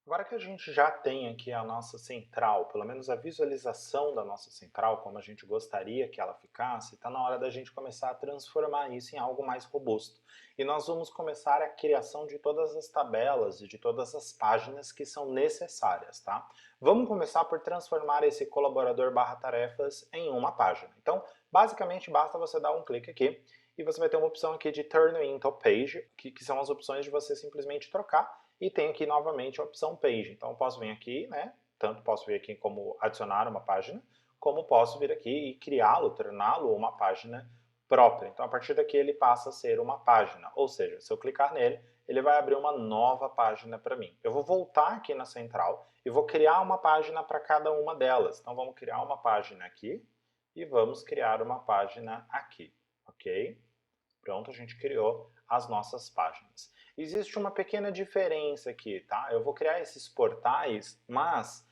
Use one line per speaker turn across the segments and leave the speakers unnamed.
Agora que a gente já tem aqui a nossa central, pelo menos a visualização da nossa central, como a gente gostaria que ela ficasse, está na hora da gente começar a transformar isso em algo mais robusto. E nós vamos começar a criação de todas as tabelas e de todas as páginas que são necessárias, tá? Vamos começar por transformar esse colaborador barra tarefas em uma página. Então, basicamente, basta você dar um clique aqui e você vai ter uma opção aqui de Turn into Page, que são as opções de você simplesmente trocar e tem aqui novamente a opção Page. Então eu posso vir aqui, né? Tanto posso vir aqui como adicionar uma página, como posso vir aqui e criá-lo, torná-lo uma página própria. Então a partir daqui ele passa a ser uma página, ou seja, se eu clicar nele, ele vai abrir uma nova página para mim. Eu vou voltar aqui na central e vou criar uma página para cada uma delas. Então vamos criar uma página aqui e vamos criar uma página aqui, ok? Pronto, a gente criou as nossas páginas. Existe uma pequena diferença aqui, tá? Eu vou criar esses portais, mas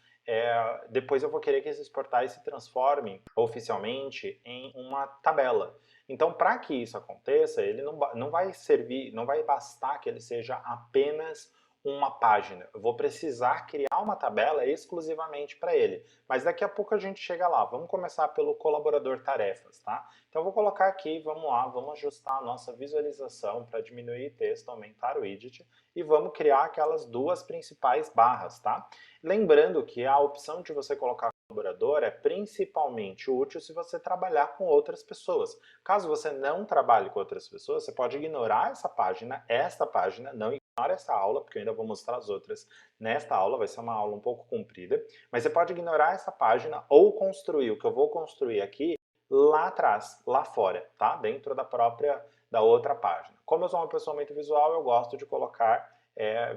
depois eu vou querer que esses portais se transformem oficialmente em uma tabela. Então, para que isso aconteça, ele não vai servir, não vai bastar que ele seja apenas uma página. Eu vou precisar criar uma tabela exclusivamente para ele. Mas daqui a pouco a gente chega lá. Vamos começar pelo colaborador tarefas, tá? Então eu vou colocar aqui, vamos lá, vamos ajustar a nossa visualização para diminuir o texto, aumentar o widget e vamos criar aquelas duas principais barras, tá? Lembrando que a opção de você colocar colaborador é principalmente útil se você trabalhar com outras pessoas. Caso você não trabalhe com outras pessoas, você pode ignorar esta página, não ignore essa aula, porque eu ainda vou mostrar as outras nesta aula, vai ser uma aula um pouco comprida, mas você pode ignorar essa página ou construir o que eu vou construir aqui lá atrás, lá fora, tá? Dentro da outra página. Como eu sou uma pessoa muito visual, eu gosto de colocar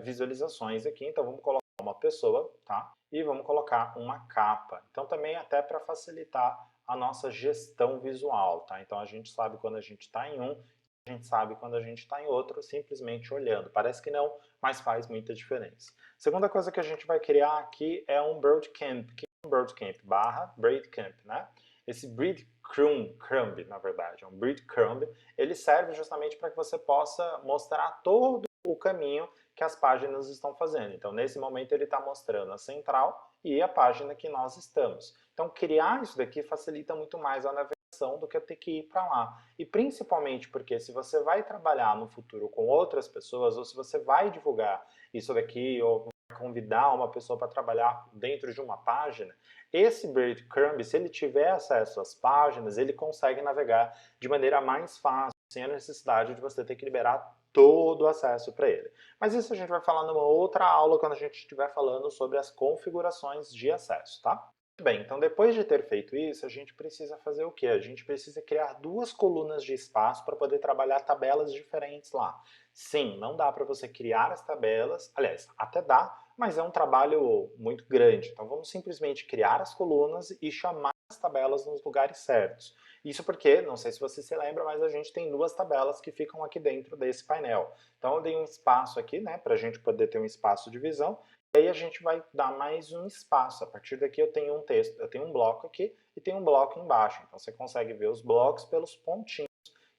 visualizações aqui, então vamos colocar uma pessoa, tá? E vamos colocar uma capa. Então também até para facilitar a nossa gestão visual, tá? Então a gente sabe quando a gente está em um, a gente sabe quando a gente está em outro, simplesmente olhando. Parece que não, mas faz muita diferença. Segunda coisa que a gente vai criar aqui é um Breadcamp. Que é um Breadcamp? Barra Breadcamp, né? Esse breadcrumb, na verdade, é um breadcrumb, ele serve justamente para que você possa mostrar todo o caminho que as páginas estão fazendo. Então, nesse momento, ele está mostrando a central e a página que nós estamos. Então, criar isso daqui facilita muito mais a navegação do que ter que ir para lá. E principalmente porque se você vai trabalhar no futuro com outras pessoas, ou se você vai divulgar isso daqui, ou convidar uma pessoa para trabalhar dentro de uma página, esse breadcrumb, se ele tiver acesso às páginas, ele consegue navegar de maneira mais fácil, sem a necessidade de você ter que liberar todo o acesso para ele. Mas isso a gente vai falar numa outra aula quando a gente estiver falando sobre as configurações de acesso, tá? Bem, então depois de ter feito isso, a gente precisa fazer o quê? A gente precisa criar duas colunas de espaço para poder trabalhar tabelas diferentes lá. Sim, não dá para você criar as tabelas, aliás, até dá, mas é um trabalho muito grande. Então vamos simplesmente criar as colunas e chamar as tabelas nos lugares certos. Isso porque, não sei se você se lembra, mas a gente tem duas tabelas que ficam aqui dentro desse painel. Então eu dei um espaço aqui, né, para a gente poder ter um espaço de visão. E aí a gente vai dar mais um espaço. A partir daqui eu tenho um texto, eu tenho um bloco aqui e tenho um bloco embaixo. Então você consegue ver os blocos pelos pontinhos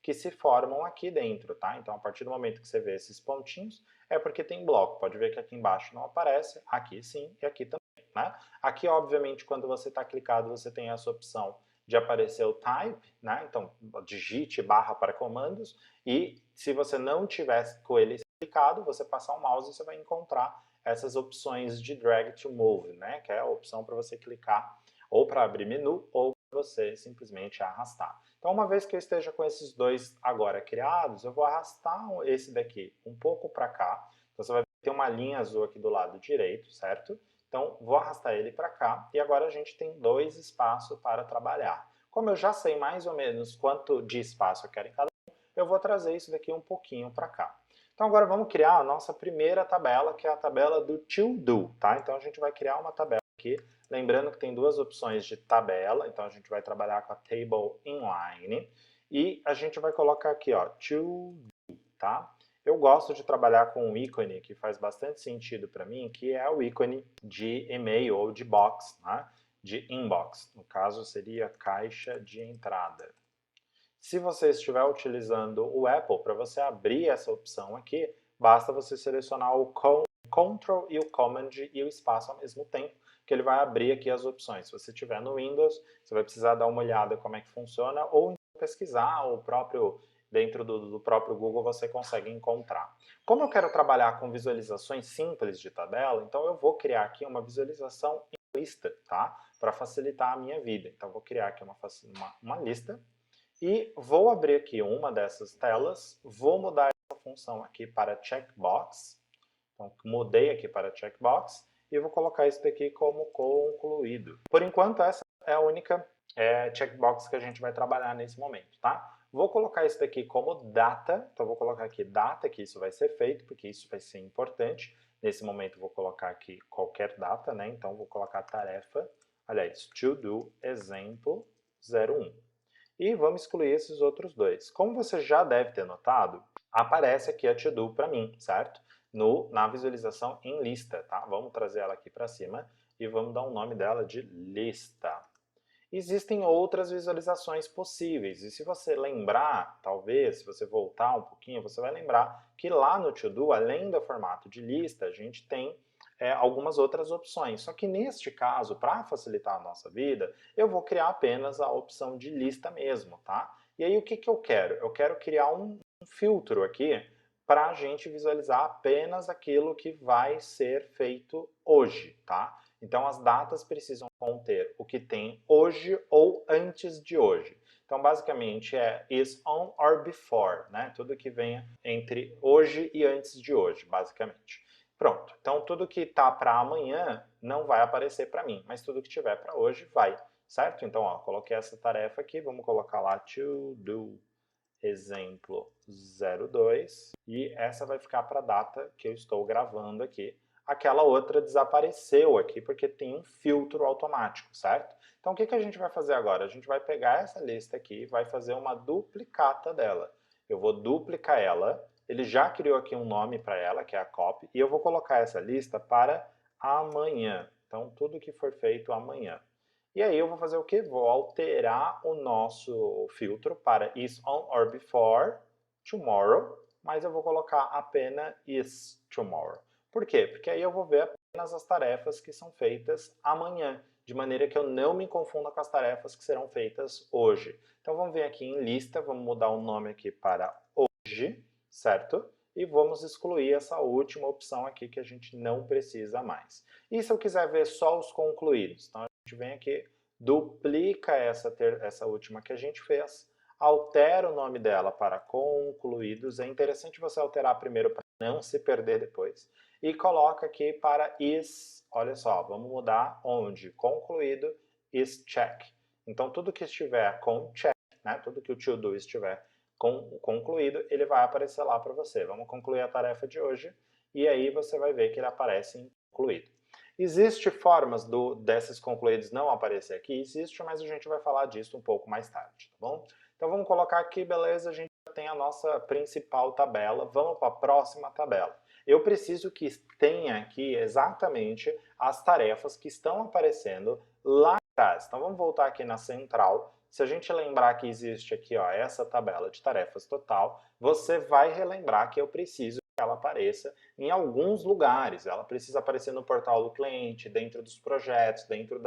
que se formam aqui dentro, tá? Então a partir do momento que você vê esses pontinhos, é porque tem bloco. Pode ver que aqui embaixo não aparece, aqui sim e aqui também, né? Aqui, obviamente, quando você está clicado, você tem essa opção de aparecer o type, né? Então digite barra para comandos e se você não tiver com ele clicado, você passar o mouse e você vai encontrar essas opções de drag to move, né? Que é a opção para você clicar ou para abrir menu ou para você simplesmente arrastar. Então, uma vez que eu esteja com esses dois agora criados, eu vou arrastar esse daqui um pouco para cá. Então, você vai ter uma linha azul aqui do lado direito, certo? Então, vou arrastar ele para cá e agora a gente tem dois espaços para trabalhar. Como eu já sei mais ou menos quanto de espaço eu quero em cada um, eu vou trazer isso daqui um pouquinho para cá. Então agora vamos criar a nossa primeira tabela, que é a tabela do to do, tá? Então a gente vai criar uma tabela aqui, lembrando que tem duas opções de tabela, então a gente vai trabalhar com a table inline e a gente vai colocar aqui, ó, to do, tá? Eu gosto de trabalhar com um ícone que faz bastante sentido para mim, que é o ícone de e-mail ou de box, né? De inbox. No caso seria caixa de entrada. Se você estiver utilizando o Apple, para você abrir essa opção aqui, basta você selecionar o Ctrl e o Command e o espaço ao mesmo tempo, que ele vai abrir aqui as opções. Se você estiver no Windows, você vai precisar dar uma olhada como é que funciona, ou pesquisar, ou dentro do próprio Google você consegue encontrar. Como eu quero trabalhar com visualizações simples de tabela, então eu vou criar aqui uma visualização em lista, tá? Para facilitar a minha vida. Então, eu vou criar aqui uma lista e vou abrir aqui uma dessas telas, vou mudar essa função aqui para checkbox. Então, mudei aqui para checkbox e vou colocar isso daqui como concluído. Por enquanto, essa é a única checkbox que a gente vai trabalhar nesse momento, tá? Vou colocar isso daqui como data, então vou colocar aqui data que isso vai ser feito, porque isso vai ser importante. Nesse momento vou colocar aqui qualquer data, né? Então vou colocar tarefa, aliás, to do exemplo 01. E vamos excluir esses outros dois. Como você já deve ter notado, aparece aqui a to do para mim, certo? Na visualização em lista, tá? Vamos trazer ela aqui para cima e vamos dar o nome dela de lista. Existem outras visualizações possíveis, e se você lembrar, talvez, se você voltar um pouquinho, você vai lembrar que lá no To-Do, além do formato de lista, a gente tem algumas outras opções. Só que neste caso, para facilitar a nossa vida, eu vou criar apenas a opção de lista mesmo, tá? E aí o que eu quero? Eu quero criar um filtro aqui para a gente visualizar apenas aquilo que vai ser feito hoje, tá? Então, as datas precisam conter o que tem hoje ou antes de hoje. Então, basicamente, is on or before, né? Tudo que venha entre hoje e antes de hoje, basicamente. Pronto. Então, tudo que está para amanhã não vai aparecer para mim, mas tudo que tiver para hoje vai, certo? Então, ó, coloquei essa tarefa aqui, vamos colocar lá to do exemplo 02 e essa vai ficar para a data que eu estou gravando aqui. Aquela outra desapareceu aqui porque tem um filtro automático, certo? Então, o que a gente vai fazer agora? A gente vai pegar essa lista aqui e vai fazer uma duplicata dela. Eu vou duplicar ela, ele já criou aqui um nome para ela, que é a copy, e eu vou colocar essa lista para amanhã. Então, tudo que for feito amanhã. E aí eu vou fazer o quê? Vou alterar o nosso filtro para is on or before tomorrow, mas eu vou colocar apenas is tomorrow. Por quê? Porque aí eu vou ver apenas as tarefas que são feitas amanhã, de maneira que eu não me confunda com as tarefas que serão feitas hoje. Então vamos vir aqui em lista, vamos mudar o nome aqui para hoje, certo? E vamos excluir essa última opção aqui que a gente não precisa mais. E se eu quiser ver só os concluídos? Então a gente vem aqui, duplica essa última que a gente fez, altera o nome dela para concluídos. É interessante você alterar primeiro para não se perder depois. E coloca aqui para is, olha só, vamos mudar onde? Concluído, is check. Então, tudo que estiver com check, né, tudo que o to do estiver concluído, ele vai aparecer lá para você. Vamos concluir a tarefa de hoje e aí você vai ver que ele aparece em concluído. Existem formas desses concluídos não aparecer aqui? Existe, mas a gente vai falar disso um pouco mais tarde, tá bom? Então vamos colocar aqui, beleza, a gente já tem a nossa principal tabela, vamos para a próxima tabela. Eu preciso que tenha aqui exatamente as tarefas que estão aparecendo lá atrás. Então vamos voltar aqui na central. Se a gente lembrar que existe aqui ó, essa tabela de tarefas total, você vai relembrar que eu preciso que ela apareça em alguns lugares. Ela precisa aparecer no portal do cliente, dentro dos projetos, dentro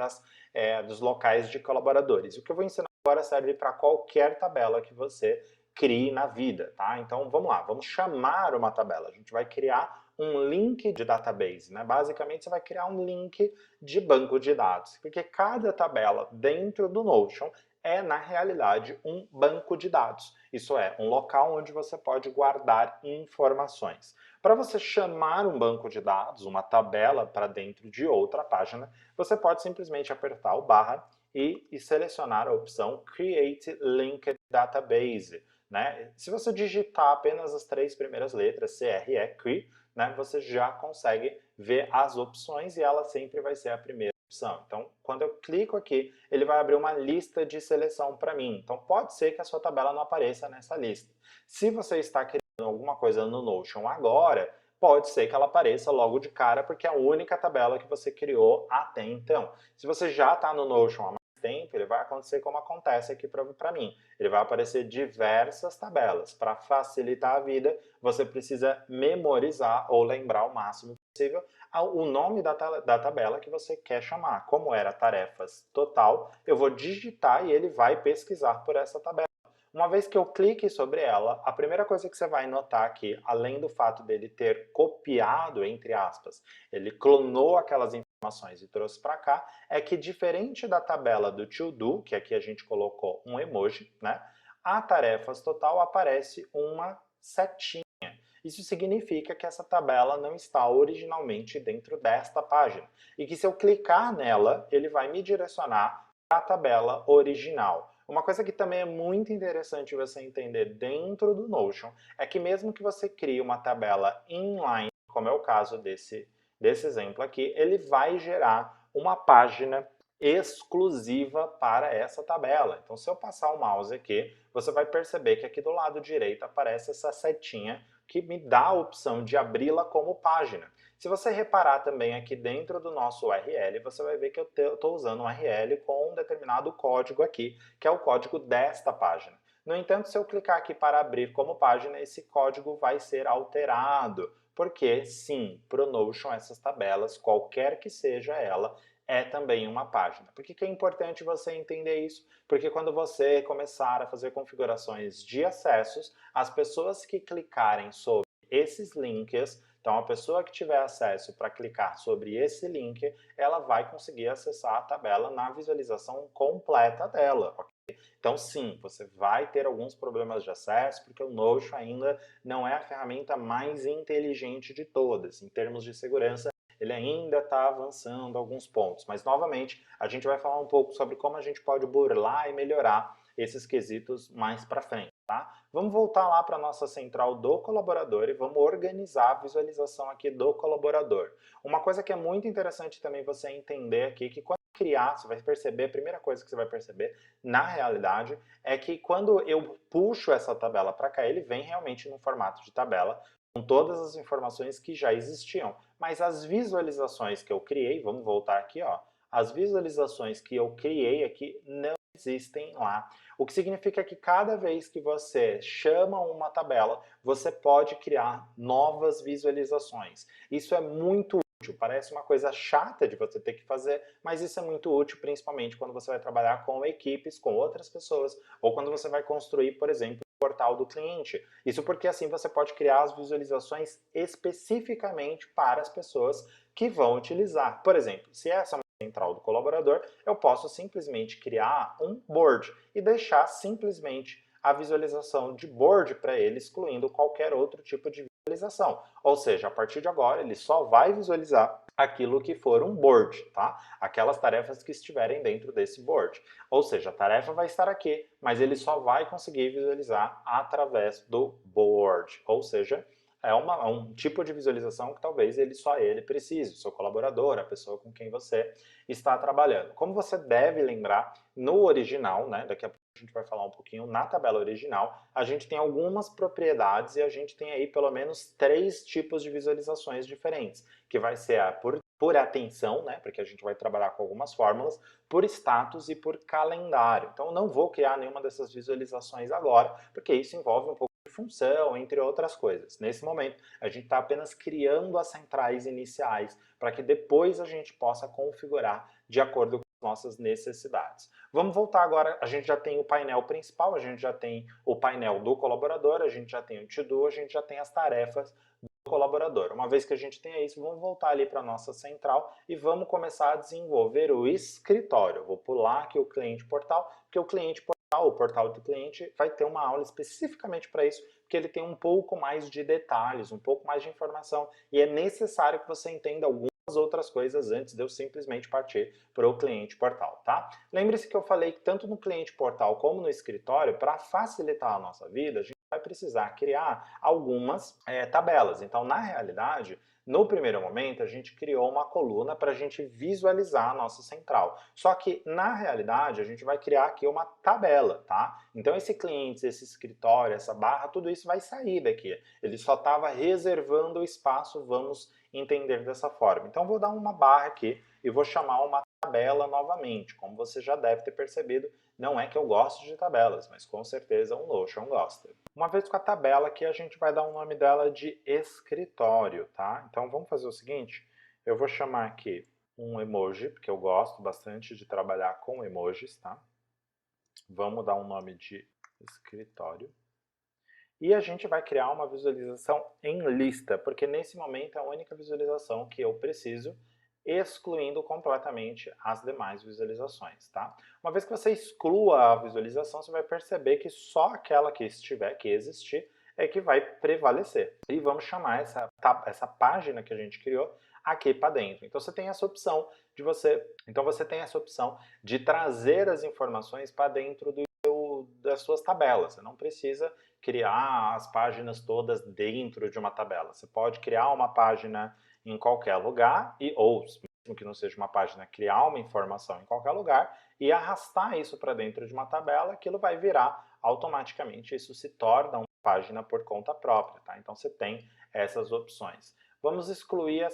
dos locais de colaboradores. O que eu vou ensinar agora serve para qualquer tabela que você crie na vida, tá? Então vamos lá, vamos chamar uma tabela. A gente vai criar um link de database, né? Basicamente você vai criar um link de banco de dados, porque cada tabela dentro do Notion é, na realidade, um banco de dados. Isso é, um local onde você pode guardar informações. Para você chamar um banco de dados, uma tabela para dentro de outra página, você pode simplesmente apertar o barra e selecionar a opção Create Linked Database. Né? Se você digitar apenas as 3 primeiras letras, CRE, CRE, né, você já consegue ver as opções e ela sempre vai ser a primeira opção. Então, quando eu clico aqui, ele vai abrir uma lista de seleção para mim. Então, pode ser que a sua tabela não apareça nessa lista. Se você está criando alguma coisa no Notion agora, pode ser que ela apareça logo de cara, porque é a única tabela que você criou até então. Se você já está no Notion há mais tempo, ele vai acontecer como acontece aqui para mim. Ele vai aparecer diversas tabelas. Para facilitar a vida, você precisa memorizar ou lembrar o máximo possível o nome da tabela que você quer chamar. Como era tarefas total, eu vou digitar e ele vai pesquisar por essa tabela. Uma vez que eu clique sobre ela, a primeira coisa que você vai notar aqui, além do fato dele ter copiado, entre aspas, ele clonou aquelas informações e trouxe para cá, é que diferente da tabela do to do, que aqui a gente colocou um emoji, né? A tarefas total aparece uma setinha. Isso significa que essa tabela não está originalmente dentro desta página e que se eu clicar nela, ele vai me direcionar para a tabela original. Uma coisa que também é muito interessante você entender dentro do Notion é que mesmo que você crie uma tabela inline, como é o caso desse exemplo aqui, ele vai gerar uma página exclusiva para essa tabela. Então, se eu passar o mouse aqui, você vai perceber que aqui do lado direito aparece essa setinha que me dá a opção de abri-la como página. Se você reparar também aqui dentro do nosso URL, você vai ver que eu estou usando um URL com um determinado código aqui, que é o código desta página. No entanto, se eu clicar aqui para abrir como página, esse código vai ser alterado, porque sim, para o Notion essas tabelas, qualquer que seja ela, é também uma página. Por que é importante você entender isso? Porque quando você começar a fazer configurações de acessos, as pessoas que clicarem sobre esses links, então a pessoa que tiver acesso para clicar sobre esse link, ela vai conseguir acessar a tabela na visualização completa dela, ok? Então sim, você vai ter alguns problemas de acesso, porque o Notion ainda não é a ferramenta mais inteligente de todas. Em termos de segurança, ele ainda está avançando alguns pontos. Mas, novamente, a gente vai falar um pouco sobre como a gente pode burlar e melhorar esses quesitos mais para frente, tá? Vamos voltar lá para a nossa central do colaborador e vamos organizar a visualização aqui do colaborador. Uma coisa que é muito interessante também você entender aqui, que quando criar, você vai perceber, a primeira coisa que você vai perceber, na realidade, é que quando eu puxo essa tabela para cá, ele vem realmente no formato de tabela, com todas as informações que já existiam. Mas as visualizações que eu criei, vamos voltar aqui, ó, as visualizações que eu criei aqui não existem lá. O que significa que cada vez que você chama uma tabela, você pode criar novas visualizações. Isso é muito útil, parece uma coisa chata de você ter que fazer, mas isso é muito útil principalmente quando você vai trabalhar com equipes, com outras pessoas, ou quando você vai construir, por exemplo, portal do cliente. Isso porque assim você pode criar as visualizações especificamente para as pessoas que vão utilizar. Por exemplo, se essa é uma central do colaborador, eu posso simplesmente criar um board e deixar simplesmente a visualização de board para ele, excluindo qualquer outro tipo de visualização. Ou seja, a partir de agora ele só vai visualizar aquilo que for um board, tá? Aquelas tarefas que estiverem dentro desse board. Ou seja, a tarefa vai estar aqui, mas ele só vai conseguir visualizar através do board. Ou seja, é um tipo de visualização que talvez só ele precise, o seu colaborador, a pessoa com quem você está trabalhando. Como você deve lembrar, no original, né, daqui a pouco a gente vai falar um pouquinho, na tabela original, a gente tem algumas propriedades e a gente tem aí pelo menos 3 tipos de visualizações diferentes, que vai ser a por atenção, né, porque a gente vai trabalhar com algumas fórmulas, por status e por calendário. Então, eu não vou criar nenhuma dessas visualizações agora, porque isso envolve um pouco de função, entre outras coisas. Nesse momento, a gente está apenas criando as centrais iniciais, para que depois a gente possa configurar de acordo com as nossas necessidades. Vamos voltar agora, a gente já tem o painel principal, a gente já tem o painel do colaborador, a gente já tem o to-do, a gente já tem as tarefas do colaborador. Uma vez que a gente tenha isso, vamos voltar ali para a nossa central e vamos começar a desenvolver o escritório. Eu vou pular aqui o cliente portal, porque o cliente portal, o portal do cliente, vai ter uma aula especificamente para isso, porque ele tem um pouco mais de detalhes, um pouco mais de informação, e é necessário que você entenda algumas outras coisas antes de eu simplesmente partir para o cliente portal, tá? Lembre-se que eu falei que tanto no cliente portal como no escritório, para facilitar a nossa vida, a gente vai precisar criar algumas tabelas. Então, na realidade, no primeiro momento, a gente criou uma coluna para a gente visualizar a nossa central. Só que, na realidade, a gente vai criar aqui uma tabela, tá? Então, esse cliente, esse escritório, essa barra, tudo isso vai sair daqui. Ele só estava reservando o espaço, vamos entender dessa forma. Então, vou dar uma barra aqui e vou chamar uma tabela novamente. Como você já deve ter percebido, não é que eu gosto de tabelas, mas com certeza o Notion gosta. Uma vez com a tabela aqui, a gente vai dar o nome dela de escritório, tá? Então vamos fazer o seguinte, eu vou chamar aqui um emoji, porque eu gosto bastante de trabalhar com emojis, tá? Vamos dar um nome de escritório. E a gente vai criar uma visualização em lista, porque nesse momento é a única visualização que eu preciso, excluindo completamente as demais visualizações, tá? Uma vez que você exclua a visualização, você vai perceber que só aquela que existir, é que vai prevalecer. E vamos chamar essa página que a gente criou aqui para dentro. Então você tem essa opção de trazer as informações para dentro das suas tabelas. Você não precisa criar as páginas todas dentro de uma tabela. Você pode criar uma página em qualquer lugar, ou mesmo que não seja uma página, criar uma informação em qualquer lugar e arrastar isso para dentro de uma tabela, aquilo vai virar automaticamente, isso se torna uma página por conta própria, tá? Então você tem essas opções. Vamos excluir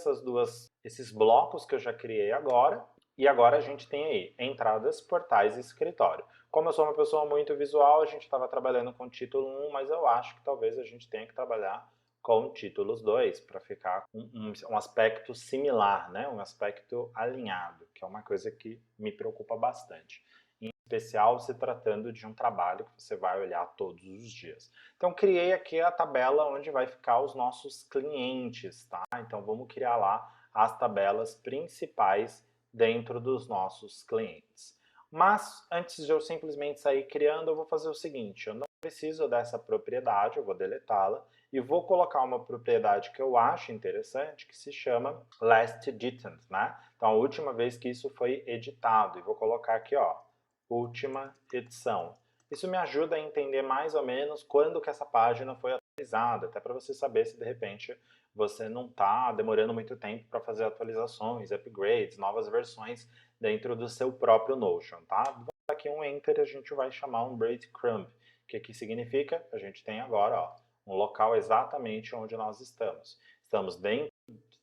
esses blocos que eu já criei agora, e agora a gente tem aí entradas, portais e escritório. Como eu sou uma pessoa muito visual, a gente estava trabalhando com título 1, mas eu acho que talvez a gente tenha que trabalhar com títulos 2, para ficar com um aspecto similar, né? Um aspecto alinhado, que é uma coisa que me preocupa bastante. Em especial se tratando de um trabalho que você vai olhar todos os dias. Então criei aqui a tabela onde vai ficar os nossos clientes, tá? Então vamos criar lá as tabelas principais dentro dos nossos clientes. Mas antes de eu simplesmente sair criando, eu vou fazer o seguinte, eu não preciso dessa propriedade, eu vou deletá-la e vou colocar uma propriedade que eu acho interessante, que se chama last edited, né? Então a última vez que isso foi editado, e vou colocar aqui, ó, última edição. Isso me ajuda a entender mais ou menos quando que essa página foi atualizada, até para você saber se de repente você não está demorando muito tempo para fazer atualizações, upgrades, novas versões dentro do seu próprio Notion, tá? Vou dar aqui um Enter e a gente vai chamar um breadcrumb, que aqui significa, a gente tem agora, ó, um local exatamente onde nós estamos. Estamos dentro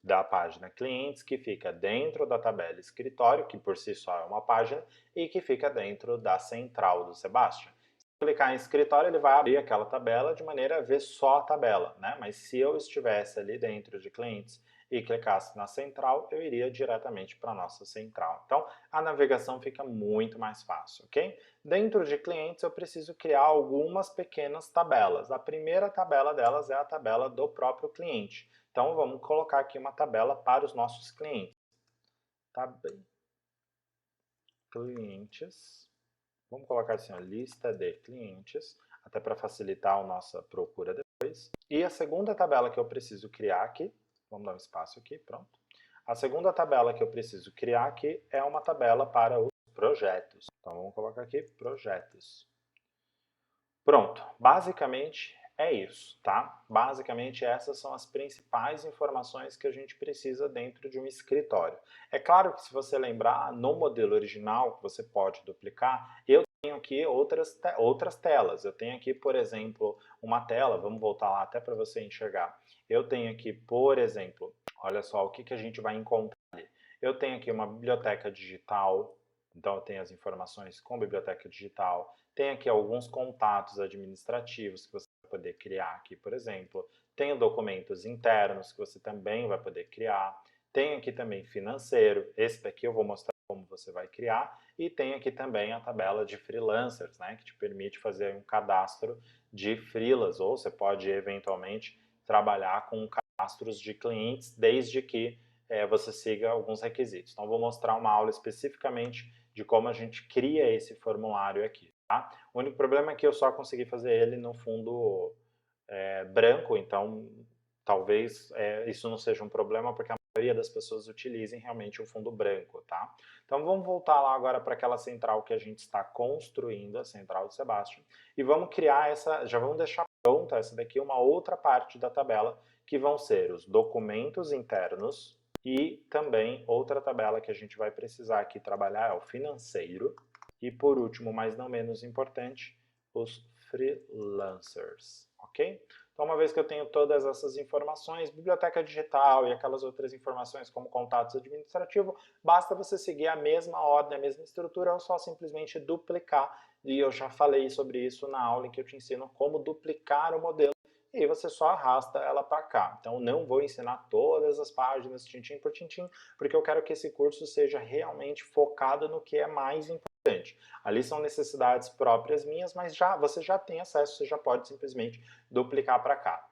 da página clientes, que fica dentro da tabela escritório, que por si só é uma página, e que fica dentro da central do Sebastian. Se clicar em escritório, ele vai abrir aquela tabela de maneira a ver só a tabela, né? Mas se eu estivesse ali dentro de clientes e clicasse na central, eu iria diretamente para a nossa central. Então, a navegação fica muito mais fácil, ok? Dentro de clientes, eu preciso criar algumas pequenas tabelas. A primeira tabela delas é a tabela do próprio cliente. Então, vamos colocar aqui uma tabela para os nossos clientes. Clientes. Vamos colocar assim, ó, lista de clientes, até para facilitar a nossa procura depois. E a segunda tabela que eu preciso criar aqui, vamos dar um espaço aqui, pronto. A segunda tabela que eu preciso criar aqui é uma tabela para os projetos. Então vamos colocar aqui projetos. Pronto, basicamente é isso, tá? Basicamente essas são as principais informações que a gente precisa dentro de um escritório. É claro que se você lembrar, no modelo original, que você pode duplicar, eu tenho aqui outras telas. Eu tenho aqui, por exemplo, uma tela, vamos voltar lá até para você enxergar. Eu tenho aqui, por exemplo, olha só o que a gente vai encontrar ali. Eu tenho aqui uma biblioteca digital, então eu tenho as informações com biblioteca digital. Tem aqui alguns contatos administrativos que você vai poder criar aqui, por exemplo. Tem documentos internos que você também vai poder criar. Tem aqui também financeiro, esse daqui eu vou mostrar como você vai criar. E tem aqui também a tabela de freelancers, né, que te permite fazer um cadastro de freelas, ou você pode eventualmente trabalhar com cadastros de clientes, desde que você siga alguns requisitos. Então, vou mostrar uma aula especificamente de como a gente cria esse formulário aqui. Tá? O único problema é que eu só consegui fazer ele no fundo branco, então talvez isso não seja um problema, porque a maioria das pessoas utilizem realmente o fundo branco. Tá? Então vamos voltar lá agora para aquela central que a gente está construindo, a central do Sebastian, e vamos criar já vamos deixar pronta essa daqui, uma outra parte da tabela, que vão ser os documentos internos, e também outra tabela que a gente vai precisar aqui trabalhar é o financeiro. E por último, mas não menos importante, os freelancers, ok? Então, uma vez que eu tenho todas essas informações, biblioteca digital e aquelas outras informações como contatos administrativos, basta você seguir a mesma ordem, a mesma estrutura, ou só simplesmente duplicar. E eu já falei sobre isso na aula em que eu te ensino como duplicar o modelo, e aí você só arrasta ela para cá. Então, não vou ensinar todas as páginas, tintim por tintim, porque eu quero que esse curso seja realmente focado no que é mais importante. Ali são necessidades próprias minhas, mas você já tem acesso, você já pode simplesmente duplicar para cá.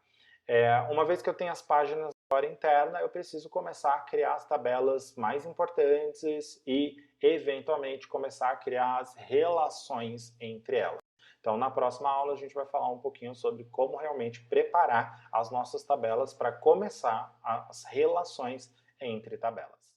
Uma vez que eu tenho as páginas da história interna, eu preciso começar a criar as tabelas mais importantes e, eventualmente, começar a criar as relações entre elas. Então, na próxima aula, a gente vai falar um pouquinho sobre como realmente preparar as nossas tabelas para começar as relações entre tabelas.